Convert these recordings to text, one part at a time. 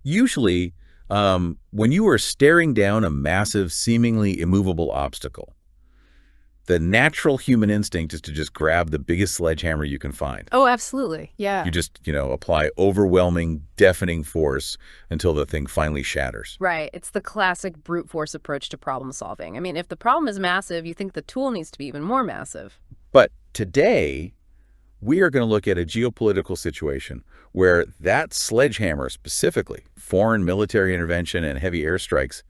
Usually, when you are staring down a massive, seemingly immovable obstacle, the natural human instinct is to just grab the biggest sledgehammer you can find. Oh, absolutely. Yeah. You just, apply overwhelming, deafening force until the thing finally shatters. Right. It's the classic brute force approach to problem solving. I mean, if the problem is massive, you think the tool needs to be even more massive. But today, we are going to look at a geopolitical situation where that sledgehammer, specifically foreign military intervention and heavy airstrikes,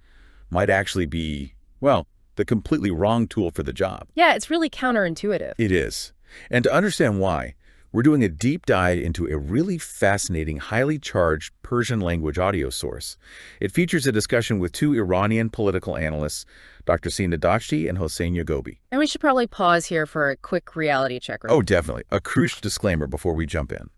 might actually be, well, the completely wrong tool for the job. Yeah, it's really counterintuitive. It is. And to understand why, we're doing a deep dive into a really fascinating, highly charged Persian language audio source. It features a discussion with two Iranian political analysts, Dr. Sina Dashti and Hossein Yaghobi. And we should probably pause here for a quick reality check. Right? Oh, definitely. A crucial disclaimer before we jump in.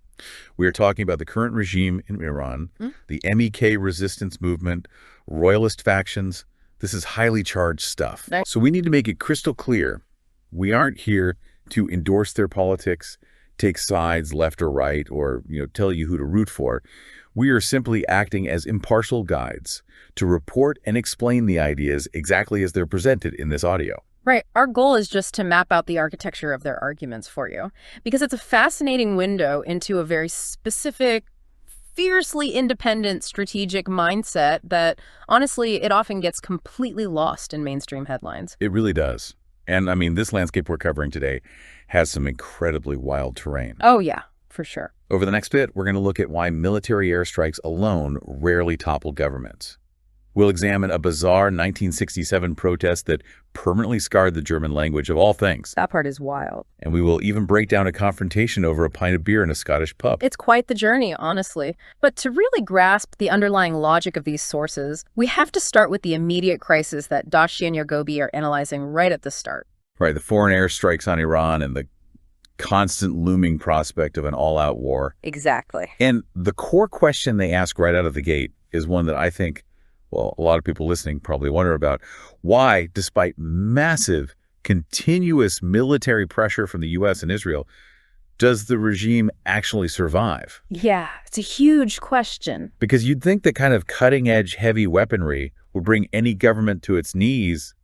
We are talking about the current regime in Iran, the MEK resistance movement, royalist factions. This is highly charged stuff. So we need to make it crystal clear. We aren't here to endorse their politics, take sides left or right, or tell you who to root for. We are simply acting as impartial guides to report and explain the ideas exactly as they're presented in this audio. Right. Our goal is just to map out the architecture of their arguments for you, because it's a fascinating window into a very specific, fiercely independent strategic mindset that, honestly, it often gets completely lost in mainstream headlines. It really does. And I mean, this landscape we're covering today has some incredibly wild terrain. Oh, yeah, for sure. Over the next bit, we're going to look at why military airstrikes alone rarely topple governments. We'll examine a bizarre 1967 protest that permanently scarred the German language of all things. That part is wild. And we will even break down a confrontation over a pint of beer in a Scottish pub. It's quite the journey, honestly. But to really grasp the underlying logic of these sources, we have to start with the immediate crisis that Dashti and Yaghobi are analyzing right at the start. Right, the foreign airstrikes on Iran and the constant looming prospect of an all-out war. Exactly. And the core question they ask right out of the gate is one that I think, well, a lot of people listening probably wonder about. Why, despite massive, continuous military pressure from the U.S. and Israel, does the regime actually survive? Yeah, it's a huge question. Because you'd think that kind of cutting-edge heavy weaponry would bring any government to its knees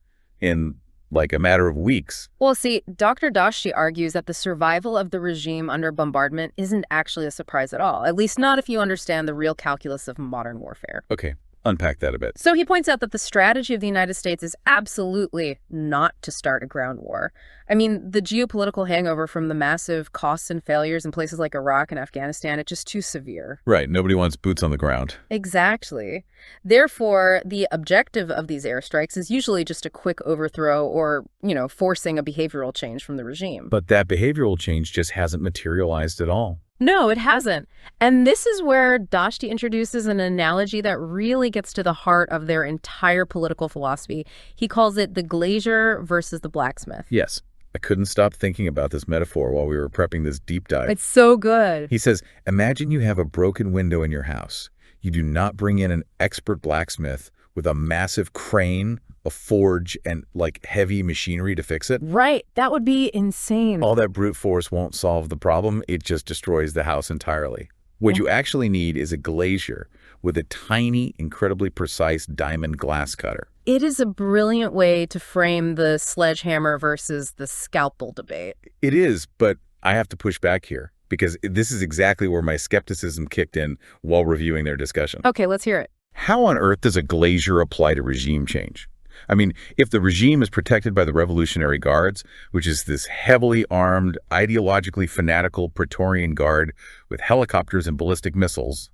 in like a matter of weeks. Well, see, Dr. Dashti argues that the survival of the regime under bombardment isn't actually a surprise at all, at least not if you understand the real calculus of modern warfare. Okay. Unpack that a bit. So he points out that the strategy of the United States is absolutely not to start a ground war. I mean, the geopolitical hangover from the massive costs and failures in places like Iraq and Afghanistan, it's just too severe. Right. Nobody wants boots on the ground. Exactly. Therefore, the objective of these airstrikes is usually just a quick overthrow or, forcing a behavioral change from the regime. But that behavioral change just hasn't materialized at all. No, it hasn't. And this is where Dashti introduces an analogy that really gets to the heart of their entire political philosophy. He calls it the glazier versus the blacksmith. Yes. I couldn't stop thinking about this metaphor while we were prepping this deep dive. It's so good. He says, imagine you have a broken window in your house. You do not bring in an expert blacksmith with a massive crane, a forge, and heavy machinery to fix it. Right. That would be insane. All that brute force won't solve the problem. It just destroys the house entirely. What you actually need is a glazier with a tiny, incredibly precise diamond glass cutter. It is a brilliant way to frame the sledgehammer versus the scalpel debate. It is, but I have to push back here because this is exactly where my skepticism kicked in while reviewing their discussion. Okay, let's hear it. How on earth does a glazier apply to regime change? I mean, if the regime is protected by the Revolutionary Guards, which is this heavily armed, ideologically fanatical Praetorian Guard with helicopters and ballistic missiles,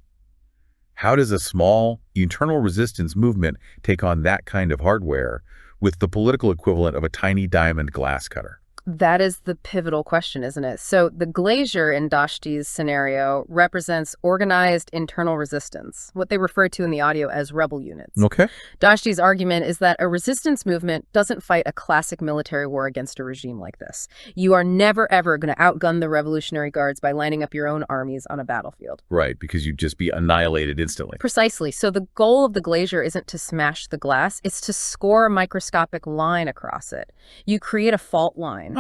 how does a small, internal resistance movement take on that kind of hardware with the political equivalent of a tiny diamond glass cutter? That is the pivotal question, isn't it? So the glazier in Dashti's scenario represents organized internal resistance, what they refer to in the audio as rebel units. Okay. Dashti's argument is that a resistance movement doesn't fight a classic military war against a regime like this. You are never, ever going to outgun the Revolutionary Guards by lining up your own armies on a battlefield. Right, because you'd just be annihilated instantly. Precisely. So the goal of the glazier isn't to smash the glass, it's to score a microscopic line across it. You create a fault line.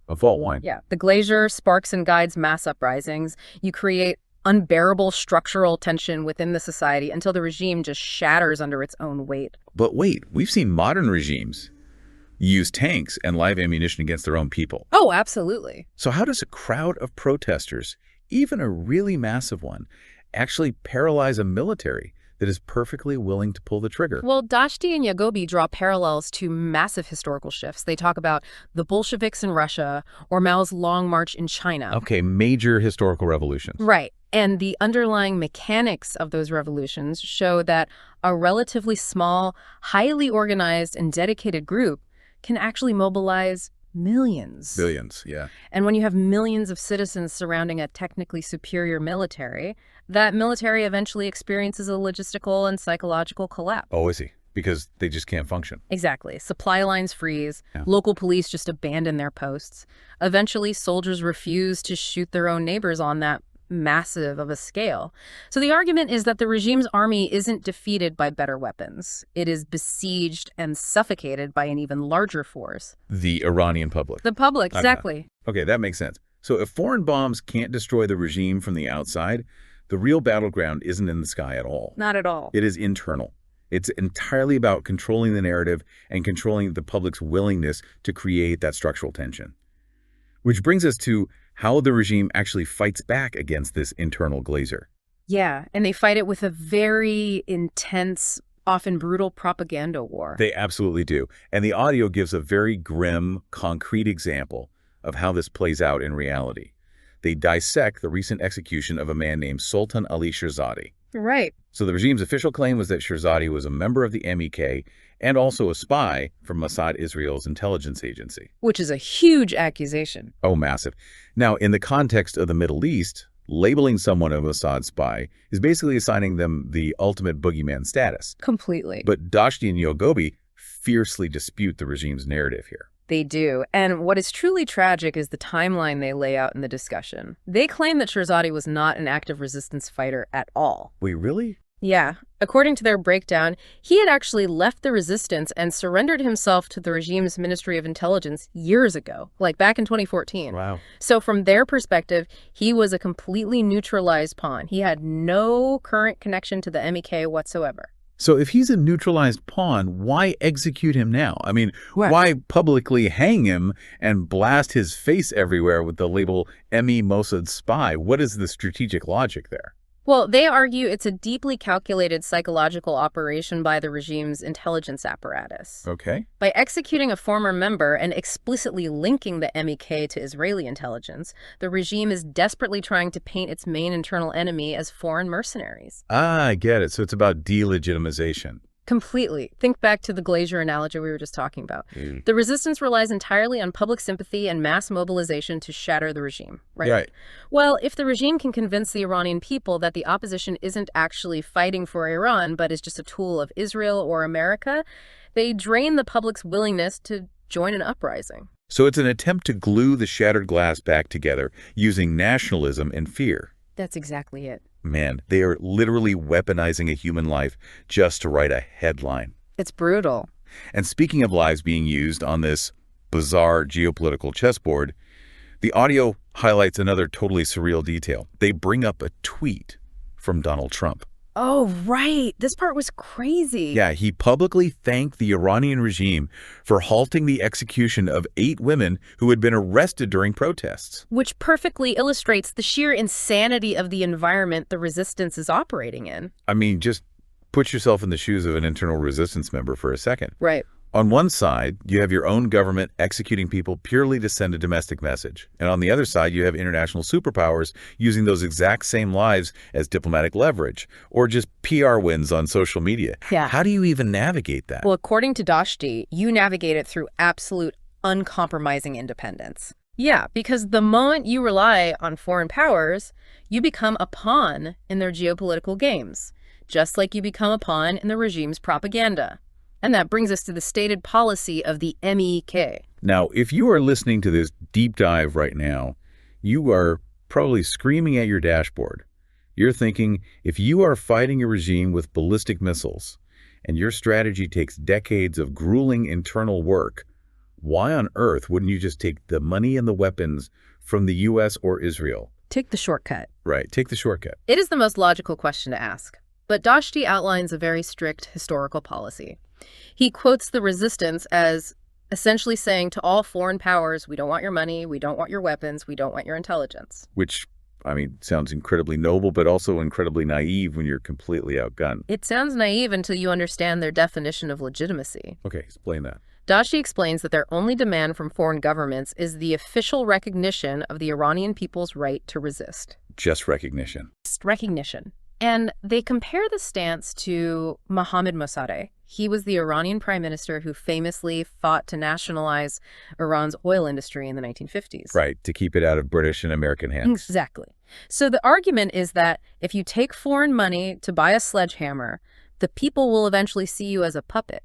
A fault line. Yeah. The glazier sparks and guides mass uprisings. You create unbearable structural tension within the society until the regime just shatters under its own weight. But wait, we've seen modern regimes use tanks and live ammunition against their own people. Oh, absolutely. So how does a crowd of protesters, even a really massive one, actually paralyze a military that is perfectly willing to pull the trigger? Well, Dashti and Yahgobi draw parallels to massive historical shifts. They talk about the Bolsheviks in Russia or Mao's Long March in China. Okay, major historical revolutions. Right. And the underlying mechanics of those revolutions show that a relatively small, highly organized and dedicated group can actually mobilize millions. Billions, yeah. And when you have millions of citizens surrounding a technically superior military, that military eventually experiences a logistical and psychological collapse. Oh, is he? Because they just can't function. Exactly. Supply lines freeze. Yeah. Local police just abandon their posts. Eventually, soldiers refuse to shoot their own neighbors on that massive of a scale. So the argument is that the regime's army isn't defeated by better weapons. It is besieged and suffocated by an even larger force. The Iranian public. The public, exactly. Okay, that makes sense. So if foreign bombs can't destroy the regime from the outside, the real battleground isn't in the sky at all. Not at all. It is internal. It's entirely about controlling the narrative and controlling the public's willingness to create that structural tension. Which brings us to how the regime actually fights back against this internal glazer. Yeah, and they fight it with a very intense, often brutal propaganda war. They absolutely do. And the audio gives a very grim, concrete example of how this plays out in reality. They dissect the recent execution of a man named Sultan Ali Shirzadi. Right. So the regime's official claim was that Shirzadi was a member of the MEK and also a spy from Mossad, Israel's intelligence agency. Which is a huge accusation. Oh, massive. Now, in the context of the Middle East, labeling someone a Mossad spy is basically assigning them the ultimate boogeyman status. Completely. But Dashti and Yahgobi fiercely dispute the regime's narrative here. They do. And what is truly tragic is the timeline they lay out in the discussion. They claim that Shirzadi was not an active resistance fighter at all. Wait, really? Yeah. According to their breakdown, he had actually left the resistance and surrendered himself to the regime's Ministry of Intelligence years ago, like back in 2014. Wow. So from their perspective, he was a completely neutralized pawn. He had no current connection to the MEK whatsoever. So if he's a neutralized pawn, why execute him now? I mean, why publicly hang him and blast his face everywhere with the label ME Mossad spy? What is the strategic logic there? Well, they argue it's a deeply calculated psychological operation by the regime's intelligence apparatus. Okay. By executing a former member and explicitly linking the MEK to Israeli intelligence, the regime is desperately trying to paint its main internal enemy as foreign mercenaries. Ah, I get it. So it's about delegitimization. Completely. Think back to the glazier analogy we were just talking about. The resistance relies entirely on public sympathy and mass mobilization to shatter the regime, right? Right. Well, if the regime can convince the Iranian people that the opposition isn't actually fighting for Iran, but is just a tool of Israel or America, they drain the public's willingness to join an uprising. So it's an attempt to glue the shattered glass back together using nationalism and fear. That's exactly it. Man, they are literally weaponizing a human life just to write a headline. It's brutal. And speaking of lives being used on this bizarre geopolitical chessboard, the audio highlights another totally surreal detail. They bring up a tweet from Donald Trump. Oh, right. This part was crazy. Yeah, he publicly thanked the Iranian regime for halting the execution of 8 women who had been arrested during protests. Which perfectly illustrates the sheer insanity of the environment the resistance is operating in. I mean, just put yourself in the shoes of an internal resistance member for a second. Right. On one side, you have your own government executing people purely to send a domestic message. And on the other side, you have international superpowers using those exact same lives as diplomatic leverage or just PR wins on social media. Yeah. How do you even navigate that? Well, according to Dashti, you navigate it through absolute uncompromising independence. Yeah, because the moment you rely on foreign powers, you become a pawn in their geopolitical games, just like you become a pawn in the regime's propaganda. And that brings us to the stated policy of the MEK. Now, if you are listening to this deep dive right now, you are probably screaming at your dashboard. You're thinking, if you are fighting a regime with ballistic missiles and your strategy takes decades of grueling internal work, why on earth wouldn't you just take the money and the weapons from the US or Israel? Take the shortcut. Right, take the shortcut. It is the most logical question to ask. But Dashti outlines a very strict historical policy. He quotes the resistance as essentially saying to all foreign powers, we don't want your money, we don't want your weapons, we don't want your intelligence. Which, I mean, sounds incredibly noble, but also incredibly naive when you're completely outgunned. It sounds naive until you understand their definition of legitimacy. Okay, explain that. Dashti explains that their only demand from foreign governments is the official recognition of the Iranian people's right to resist. Just recognition. Just recognition. And they compare the stance to Mohammad Mossadegh. He was the Iranian prime minister who famously fought to nationalize Iran's oil industry in the 1950s. Right, to keep it out of British and American hands. Exactly. So the argument is that if you take foreign money to buy a sledgehammer, the people will eventually see you as a puppet.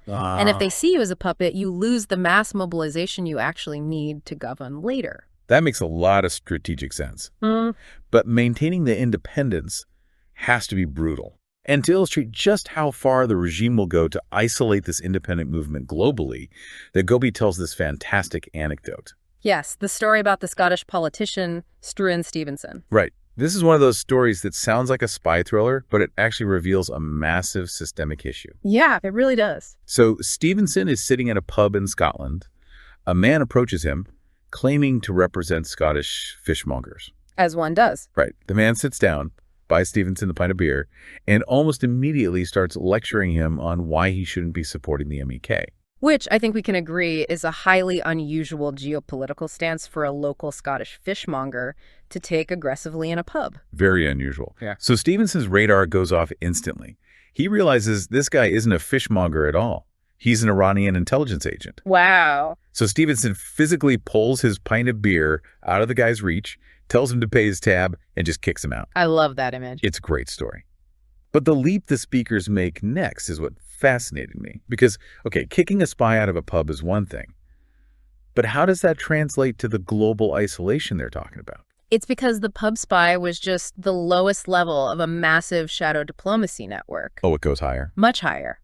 And if they see you as a puppet, you lose the mass mobilization you actually need to govern later. That makes a lot of strategic sense. But maintaining the independence has to be brutal. And to illustrate just how far the regime will go to isolate this independent movement globally, Yahgobi tells this fantastic anecdote. Yes, the story about the Scottish politician Struan Stevenson. Right. This is one of those stories that sounds like a spy thriller, but it actually reveals a massive systemic issue. Yeah, it really does. So Stevenson is sitting at a pub in Scotland. A man approaches him, claiming to represent Scottish fishmongers. As one does. Right. The man sits down, buys Stevenson a pint of beer, and almost immediately starts lecturing him on why he shouldn't be supporting the MEK. Which I think we can agree is a highly unusual geopolitical stance for a local Scottish fishmonger to take aggressively in a pub. Very unusual. Yeah. So Stevenson's radar goes off instantly. He realizes this guy isn't a fishmonger at all. He's an Iranian intelligence agent. Wow. So Stevenson physically pulls his pint of beer out of the guy's reach, tells him to pay his tab, and just kicks him out. I love that image. It's a great story. But the leap the speakers make next is what fascinated me. Because, okay, kicking a spy out of a pub is one thing. But how does that translate to the global isolation they're talking about? It's because the pub spy was just the lowest level of a massive shadow diplomacy network. Oh, it goes higher? Much higher.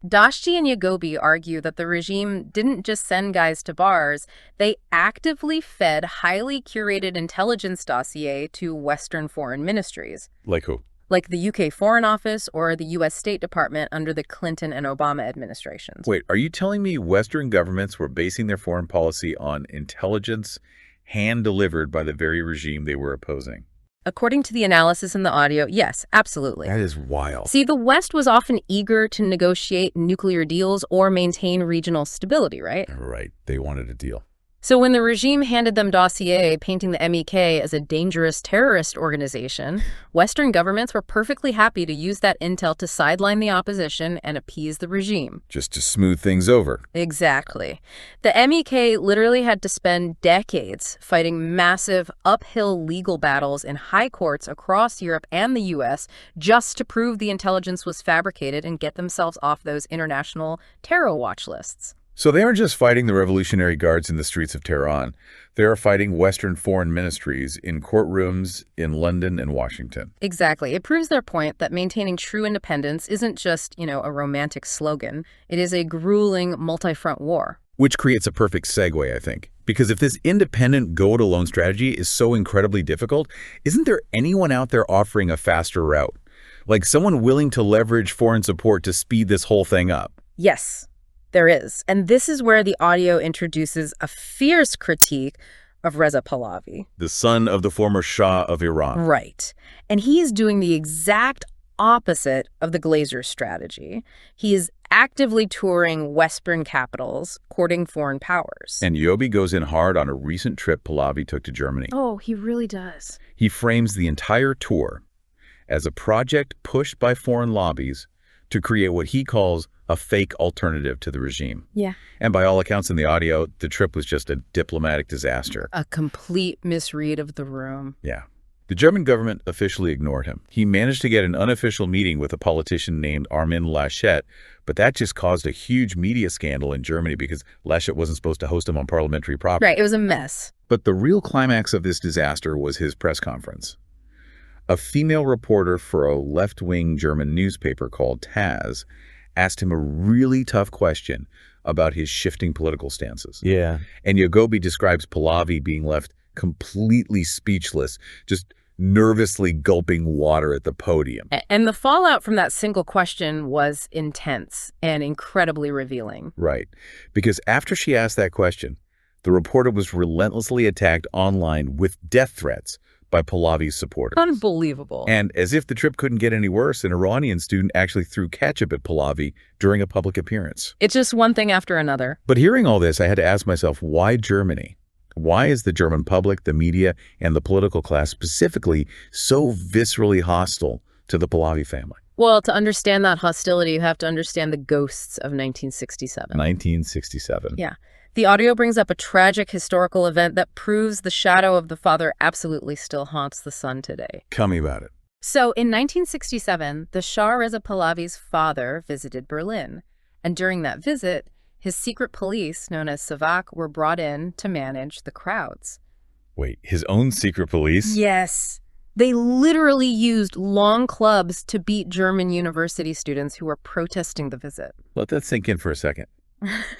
Dashti and Yahgobi argue that the regime didn't just send guys to bars, they actively fed highly curated intelligence dossier to Western foreign ministries. Like who? Like the UK Foreign Office or the US State Department under the Clinton and Obama administrations. Wait, are you telling me Western governments were basing their foreign policy on intelligence hand-delivered by the very regime they were opposing? According to the analysis in the audio, yes, absolutely. That is wild. See, the West was often eager to negotiate nuclear deals or maintain regional stability, right? Right. They wanted a deal. So when the regime handed them dossier painting the MEK as a dangerous terrorist organization, Western governments were perfectly happy to use that intel to sideline the opposition and appease the regime. Just to smooth things over. Exactly. The MEK literally had to spend decades fighting massive uphill legal battles in high courts across Europe and the US just to prove the intelligence was fabricated and get themselves off those international terror watch lists. So they aren't just fighting the Revolutionary Guards in the streets of Tehran. They are fighting Western foreign ministries in courtrooms in London and Washington. Exactly. It proves their point that maintaining true independence isn't just, a romantic slogan. It is a grueling multi-front war. Which creates a perfect segue, I think. Because if this independent go-it-alone strategy is so incredibly difficult, isn't there anyone out there offering a faster route? Like someone willing to leverage foreign support to speed this whole thing up? Yes. There is. And this is where the audio introduces a fierce critique of Reza Pahlavi. The son of the former Shah of Iran. Right. And he is doing the exact opposite of the Glazer strategy. He is actively touring Western capitals, courting foreign powers. And Yahgobi goes in hard on a recent trip Pahlavi took to Germany. Oh, he really does. He frames the entire tour as a project pushed by foreign lobbies to create what he calls a fake alternative to the regime. Yeah. And by all accounts in the audio, the trip was just a diplomatic disaster. A complete misread of the room. Yeah. The German government officially ignored him. He managed to get an unofficial meeting with a politician named Armin Laschet, but that just caused a huge media scandal in Germany because Laschet wasn't supposed to host him on parliamentary property. Right, it was a mess. But the real climax of this disaster was his press conference. A female reporter for a left-wing German newspaper called Taz asked him a really tough question about his shifting political stances. Yeah. And Yahgobi describes Pahlavi being left completely speechless, just nervously gulping water at the podium. And the fallout from that single question was intense and incredibly revealing. Right. Because after she asked that question, the reporter was relentlessly attacked online with death threats by Pahlavi's supporters. Unbelievable. And as if the trip couldn't get any worse, an Iranian student actually threw ketchup at Pahlavi during a public appearance. It's just one thing after another. But hearing all this, I had to ask myself, why Germany? Why is the German public, the media, and the political class specifically so viscerally hostile to the Pahlavi family? Well, to understand that hostility, you have to understand the ghosts of 1967. 1967. Yeah. The audio brings up a tragic historical event that proves the shadow of the father absolutely still haunts the son today. Tell me about it. So in 1967, the Shah Reza Pahlavi's father visited Berlin. And during that visit, his secret police, known as Savak, were brought in to manage the crowds. Wait, his own secret police? Yes. They literally used long clubs to beat German university students who were protesting the visit. Let that sink in for a second.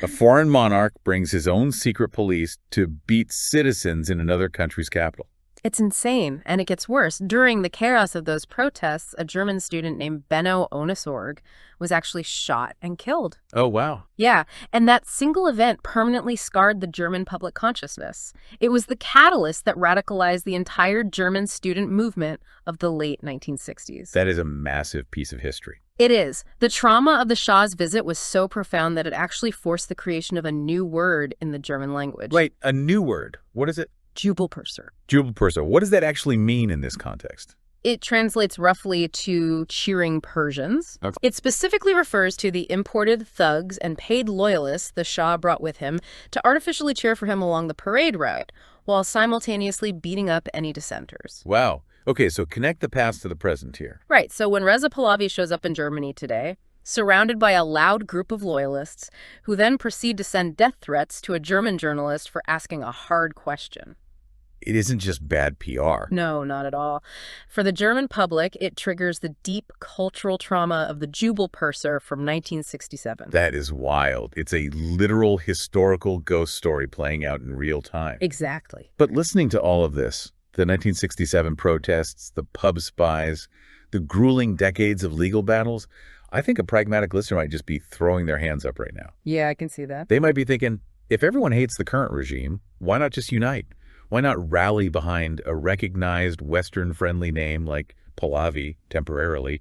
A foreign monarch brings his own secret police to beat citizens in another country's capital. It's insane, and it gets worse. During the chaos of those protests, a German student named Benno Ohnesorg was actually shot and killed. Oh, wow. Yeah, and that single event permanently scarred the German public consciousness. It was the catalyst that radicalized the entire German student movement of the late 1960s. That is a massive piece of history. It is. The trauma of the Shah's visit was so profound that it actually forced the creation of a new word in the German language. Wait, a new word. What is it? Jubelpurser. Jubelpurser. What does that actually mean in this context? It translates roughly to cheering Persians. Okay. It specifically refers to the imported thugs and paid loyalists the Shah brought with him to artificially cheer for him along the parade route, while simultaneously beating up any dissenters. Wow. Okay, so connect the past to the present here. Right, so when Reza Pahlavi shows up in Germany today, surrounded by a loud group of loyalists, who then proceed to send death threats to a German journalist for asking a hard question. It isn't just bad PR. No, not at all. For the German public, it triggers the deep cultural trauma of the Jubelpurser from 1967. That is wild. It's a literal historical ghost story playing out in real time. Exactly. But listening to all of this, the 1967 protests, the pub spies, the grueling decades of legal battles, I think a pragmatic listener might just be throwing their hands up right now. Yeah, I can see that. They might be thinking, if everyone hates the current regime, why not just unite? Why not rally behind a recognized Western-friendly name like Pahlavi temporarily,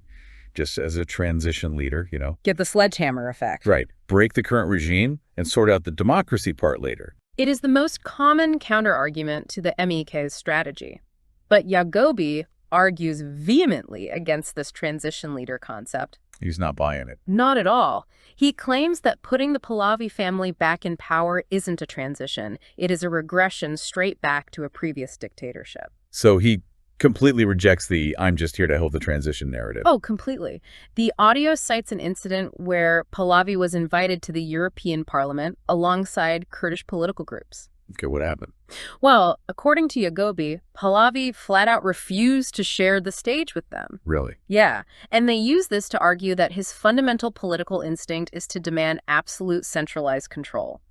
just as a transition leader, you know? Get the sledgehammer effect. Right. Break the current regime and sort out the democracy part later. It is the most common counterargument to the MEK's strategy. But Yahgobi argues vehemently against this transition leader concept. He's not buying it. Not at all. He claims that putting the Pahlavi family back in power isn't a transition. It is a regression straight back to a previous dictatorship. So he completely rejects the "I'm just here to help the transition" narrative. Oh, completely. The audio cites an incident where Pahlavi was invited to the European Parliament alongside Kurdish political groups. Okay, what happened? Well, according to Yahgobi, Pahlavi flat out refused to share the stage with them. Really? Yeah, and they use this to argue that his fundamental political instinct is to demand absolute centralized control.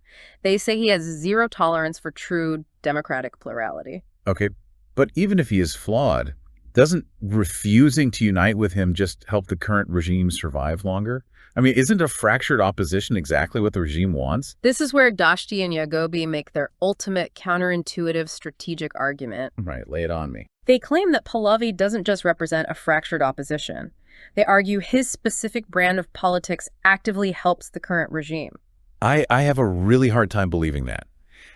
They say he has zero tolerance for true democratic plurality. Okay, but even if he is flawed, doesn't refusing to unite with him just help the current regime survive longer? I mean, isn't a fractured opposition exactly what the regime wants? This is where Dashti and Yahgobi make their ultimate counterintuitive strategic argument. Right, lay it on me. They claim that Pahlavi doesn't just represent a fractured opposition. They argue his specific brand of politics actively helps the current regime. I have a really hard time believing that.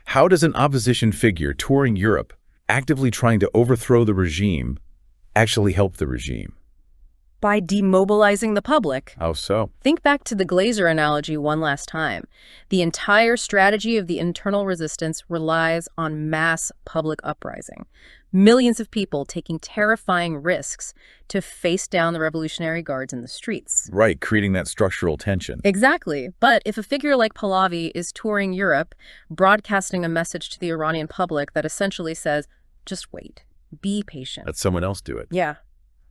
How does an opposition figure touring Europe, actively trying to overthrow the regime, actually help the regime? By demobilizing the public. How so? Think back to the Glazer analogy one last time. The entire strategy of the internal resistance relies on mass public uprising. Millions of people taking terrifying risks to face down the Revolutionary Guards in the streets. Right, creating that structural tension. Exactly. But if a figure like Pahlavi is touring Europe, broadcasting a message to the Iranian public that essentially says, just wait, be patient. Let someone else do it. Yeah.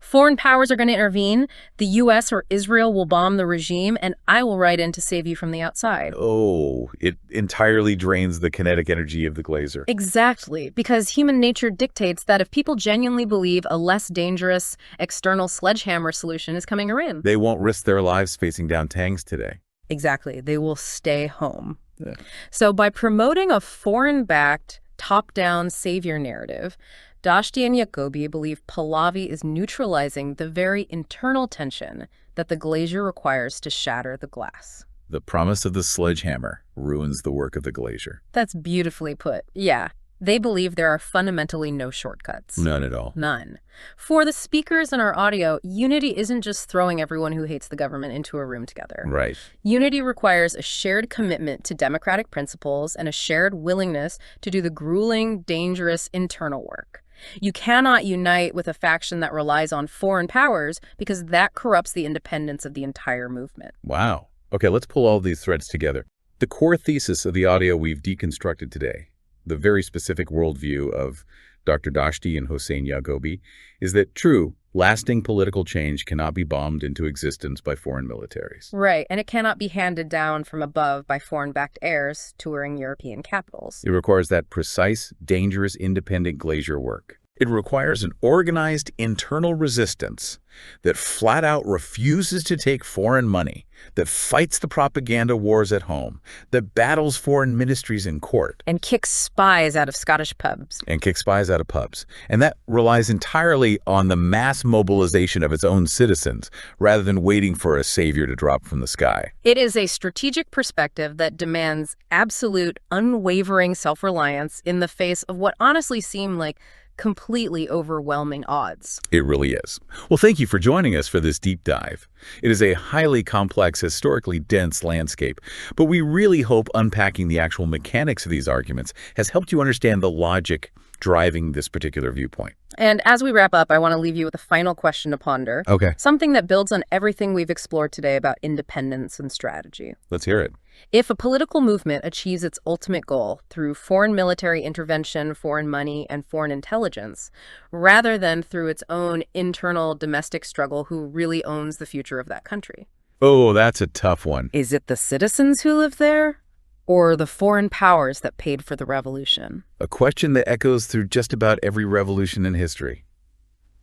Foreign powers are going to intervene, the U.S. or Israel will bomb the regime, and I will ride in to save you from the outside. Oh, it entirely drains the kinetic energy of the glacier. Exactly, because human nature dictates that if people genuinely believe a less dangerous external sledgehammer solution is coming in, they won't risk their lives facing down tanks today. Exactly, they will stay home. Yeah. So by promoting a foreign-backed, top-down savior narrative, Dashti and Yahgobi believe Pahlavi is neutralizing the very internal tension that the glacier requires to shatter the glass. The promise of the sledgehammer ruins the work of the glacier. That's beautifully put. Yeah, they believe there are fundamentally no shortcuts. None at all. None. For the speakers in our audio, unity isn't just throwing everyone who hates the government into a room together. Right. Unity requires a shared commitment to democratic principles and a shared willingness to do the grueling, dangerous internal work. You cannot unite with a faction that relies on foreign powers because that corrupts the independence of the entire movement. Wow. Okay, let's pull all these threads together. The core thesis of the audio we've deconstructed today, the very specific worldview of Dr. Dashti and Hossein Yaghobi, is that true, lasting political change cannot be bombed into existence by foreign militaries. Right, and it cannot be handed down from above by foreign-backed heirs touring European capitals. It requires that precise, dangerous, independent glacier work. It requires an organized internal resistance that flat out refuses to take foreign money, that fights the propaganda wars at home, that battles foreign ministries in court. And kicks spies out of Scottish pubs. And that relies entirely on the mass mobilization of its own citizens, rather than waiting for a savior to drop from the sky. It is a strategic perspective that demands absolute, unwavering self-reliance in the face of what honestly seem like completely overwhelming odds. It really is. Well, thank you for joining us for this deep dive. It is a highly complex, historically dense landscape, but we really hope unpacking the actual mechanics of these arguments has helped you understand the logic driving this particular viewpoint. And as we wrap up, I want to leave you with a final question to ponder. Okay. Something that builds on everything we've explored today about independence and strategy. Let's hear it. If a political movement achieves its ultimate goal through foreign military intervention, foreign money, and foreign intelligence, rather than through its own internal domestic struggle, who really owns the future of that country? Oh, that's a tough one. Is it the citizens who live there? Or the foreign powers that paid for the revolution? A question that echoes through just about every revolution in history.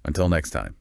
Until next time.